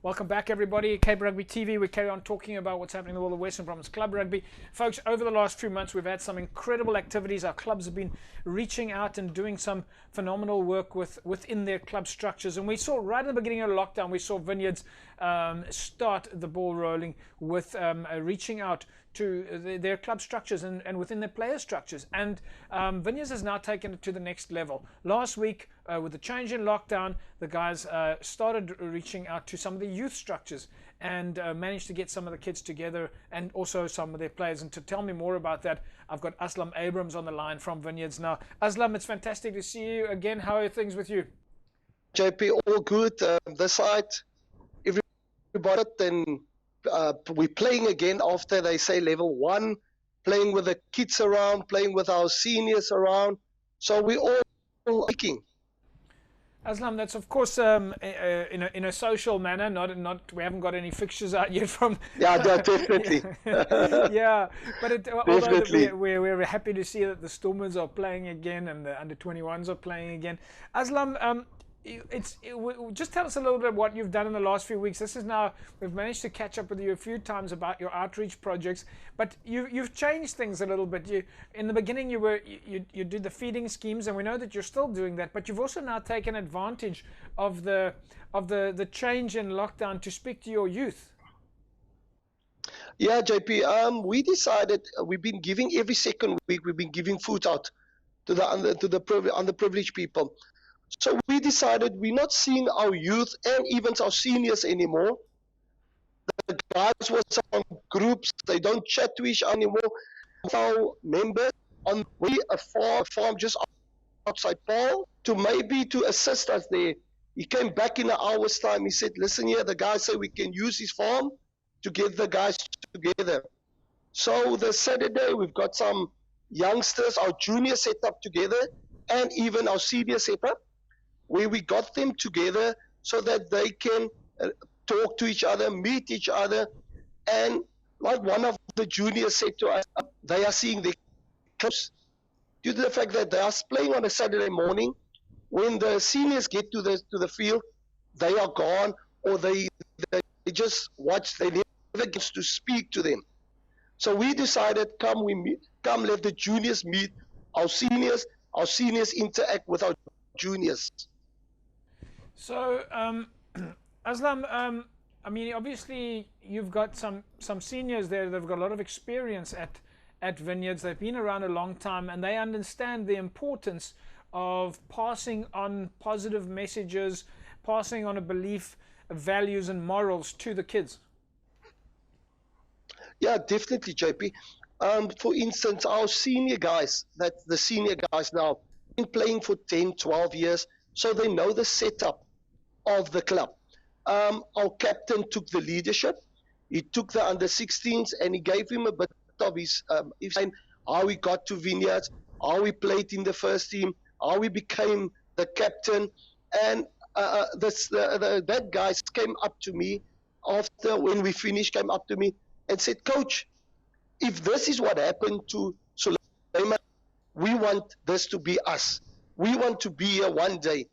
Welcome back, everybody. Cape Rugby TV. We carry on talking about what's happening in the world of Western Province Club Rugby. Folks, over the last few months, we've had some incredible activities. Our clubs have been reaching out and doing some phenomenal work within their club structures. And we saw right at the beginning of the lockdown, we saw Vineyards start the ball rolling with reaching out to their club structures and within their player structures. And Vineyards has now taken it to the next level. Last week, with the change in lockdown, the guys started reaching out to some of the youth structures and managed to get some of the kids together and also some of their players. And to tell me more about that, I've got Aslam Abrahams on the line from Vineyards now. Aslam, it's fantastic to see you again. How are things with you? JP, all good. This side, everybody, then we're playing again after they say level 1, playing with the kids around, playing with our seniors around. So we're all looking. Aslam, that's of course in a social manner. Not we haven't got any fixtures out yet from. Yeah, definitely. Yeah, but although we're happy to see that the Stormers are playing again and the under-21s are playing again. Aslam, just tell us a little bit what you've done in the last few weeks. This is now, we've managed to catch up with you a few times about your outreach projects, but you've changed things a little bit. In the beginning you did the feeding schemes, and we know that you're still doing that, but you've also now taken advantage of the change in lockdown to speak to your youth. Yeah, JP, we decided we've been giving every second week, we've been giving food out to the underprivileged people. So we decided we're not seeing our youth and even our seniors anymore. The guys were some groups, they don't chat to each other anymore. Our members on a farm just outside Paul to assist us there. He came back in an hour's time. He said, listen here, the guys say we can use his farm to get the guys together. So the Saturday, we've got some youngsters, our juniors set up together, and even our seniors set up, where we got them together so that they can talk to each other, meet each other. And like one of the juniors said to us, they are seeing their clubs due to the fact that they are playing on a Saturday morning. When the seniors get to the field, they are gone, or they just watch, they never get to speak to them. So we decided, come let the juniors meet our seniors interact with our juniors. So, Aslam, I mean, obviously you've got some seniors there. They've got a lot of experience at Vineyards. They've been around a long time, and they understand the importance of passing on positive messages, passing on a belief, values, and morals to the kids. Yeah, definitely, JP. For instance, our senior guys, that's the senior guys now, been playing for 10, 12 years, so they know the setup of the club. Our captain took the leadership. He took the under-16s and he gave him a bit of his how we got to Vineyards, how we played in the first team, how we became the captain. And that guy came up to me after, when we finished, came up to me and said, Coach, if this is what happened to Suleiman, we want this to be us. We want to be here one day.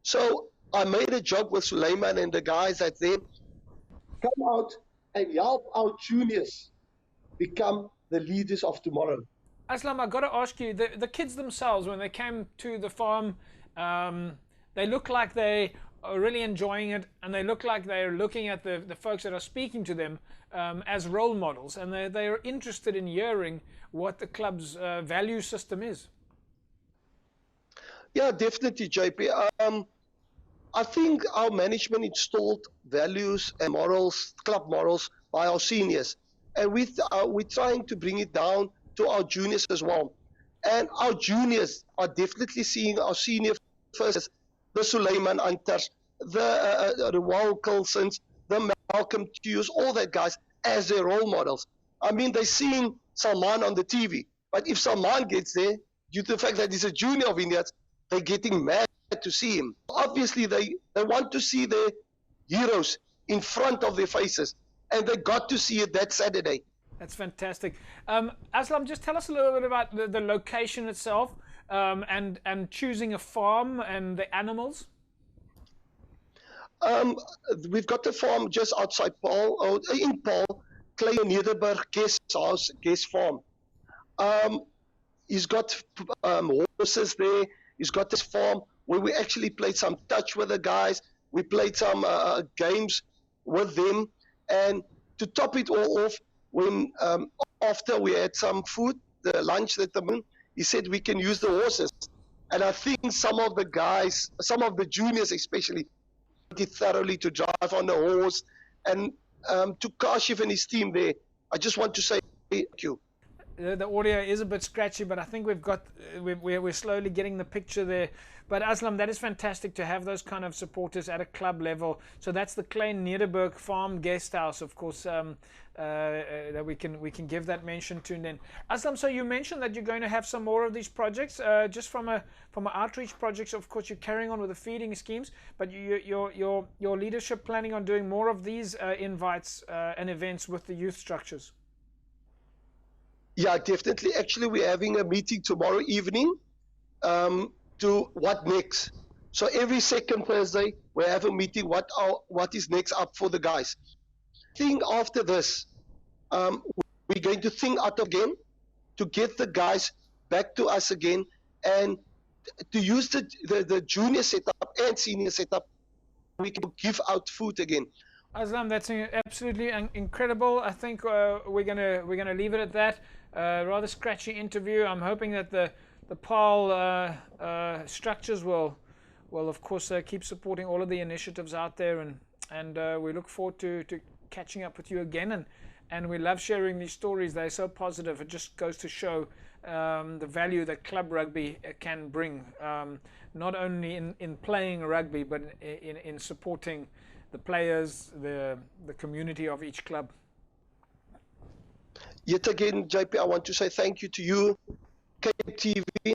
So I made a job with Suleiman and the guys that then come out and help our juniors become the leaders of tomorrow. Aslam, I've got to ask you, the kids themselves, when they came to the farm, they look like they are really enjoying it, and they look like they're looking at the folks that are speaking to them as role models, and they are interested in hearing what the club's value system is. Yeah, definitely, JP. I think our management installed values and morals, club morals, by our seniors. And we're trying to bring it down to our juniors as well. And our juniors are definitely seeing our senior first, the Suleiman Antars, the Wal Coulsons, the Malcolm Hughes, all that guys, as their role models. I mean, they're seeing Salman on the TV. But if Salman gets there, due to the fact that he's a junior of Vineyards, they're getting mad to see him. Obviously, they want to see their heroes in front of their faces, and they got to see it that Saturday. That's fantastic. Aslam, just tell us a little bit about the location itself, and choosing a farm and the animals. Um, we've got a farm just outside Paul, or in Paul, Clay Nederberg guest farm. He's got horses there. He's got this farm where we actually played some touch with the guys. We played some games with them. And to top it all off, when after we had some food, the lunch that he said we can use the horses. And I think some of the guys, some of the juniors especially, did thoroughly to drive on the horse. And to Kashif and his team there, I just want to say thank you. The audio is a bit scratchy, but I think we're slowly getting the picture there. But Aslam, that is fantastic to have those kind of supporters at a club level. So that's the Klein Nederberg Farm Guest House, of course, that we can give that mention to. And then Aslam, so you mentioned that you're going to have some more of these projects, just from an outreach projects. Of course, you're carrying on with the feeding schemes, but your leadership planning on doing more of these invites and events with the youth structures. Yeah, definitely. Actually, we're having a meeting tomorrow evening to what next. So every second Thursday, we have a meeting what is next up for the guys. I think after this, we're going to think out again to get the guys back to us again and to use the junior setup and senior setup. We can give out food again. Aslam, that's absolutely incredible. I think we're gonna leave it at that. Rather scratchy interview. I'm hoping that the PAL structures will of course keep supporting all of the initiatives out there, and we look forward to catching up with you again, and we love sharing these stories. They're so positive. It just goes to show the value that club rugby can bring, not only in playing rugby, but in supporting the players, the community of each club. Yet again, JP, I want to say thank you to you, KTV.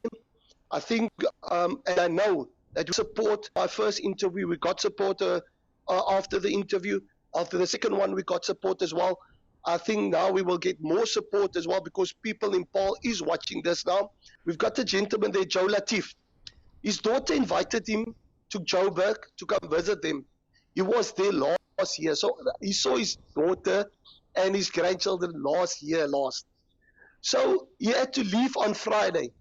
I think, and I know that you support our first interview. We got support after the interview. After the second one, we got support as well. I think now we will get more support as well because people in Paul is watching this now. We've got a gentleman there, Joe Latif. His daughter invited him to Joburg to come visit them. He was there last year, so he saw his daughter and his grandchildren last year. So he had to leave on Friday.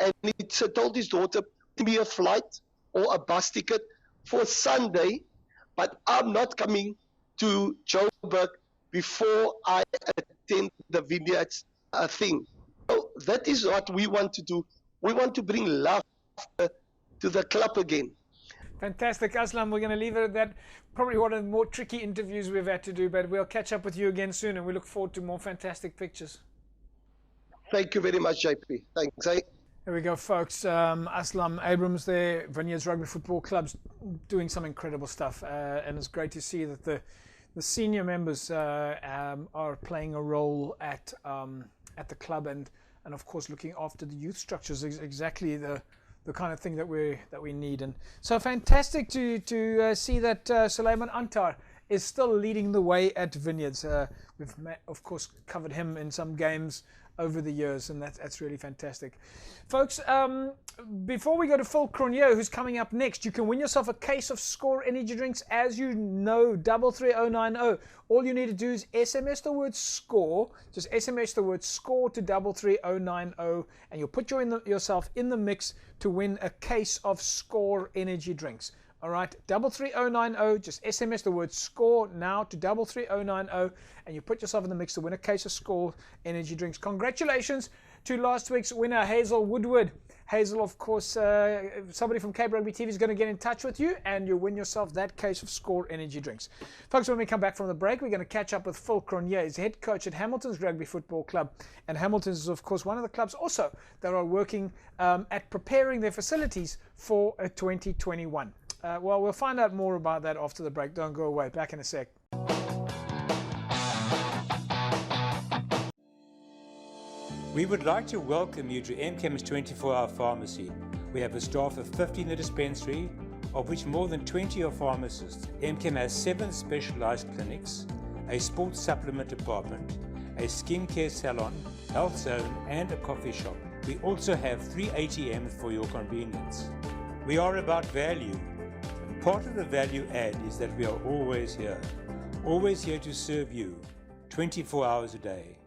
And he told his daughter, give me a flight or a bus ticket for Sunday, but I'm not coming to Joburg before I attend the Vineyards thing. So that is what we want to do. We want to bring love to the club again. Fantastic, Aslam. We're going to leave it at that. Probably one of the more tricky interviews we've had to do, but we'll catch up with you again soon, and we look forward to more fantastic pictures. Thank you very much, JP. Thanks. There we go, folks. Aslam Abrahams there, Vineyards Rugby Football Club's doing some incredible stuff, and it's great to see that the senior members are playing a role at the club, and of course looking after the youth structures. Exactly the kind of thing that we need. And so fantastic to see that Suleiman Antar is still leading the way at Vineyards. We've of course covered him in some games over the years, and that's really fantastic. Folks, before we go to Phil Cronje, who's coming up next, you can win yourself a case of Score energy drinks. As you know, 33090. All you need to do is SMS the word SCORE. Just SMS the word SCORE to 33090, and you'll put yourself in the mix to win a case of Score energy drinks. All right, 33090. Just SMS the word SCORE now to 33090, and you put yourself in the mix to win a case of Score energy drinks. Congratulations to last week's winner, Hazel Woodward. Hazel, of course, somebody from Cape Rugby TV is going to get in touch with you, and you'll win yourself that case of Score energy drinks. Folks, when we come back from the break, we're going to catch up with Phil Cronje. He's head coach at Hamilton's Rugby Football Club, and Hamilton's is, of course, one of the clubs also that are working at preparing their facilities for 2021. Well, we'll find out more about that after the break. Don't go away. Back in a sec. We would like to welcome you to MCAM's 24-hour pharmacy. We have a staff of 50 in the dispensary, of which more than 20 are pharmacists. MCAM has 7 specialized clinics, a sports supplement department, a skincare salon, health zone, and a coffee shop. We also have 3 ATMs for your convenience. We are about value. Part of the value add is that we are always here to serve you 24 hours a day.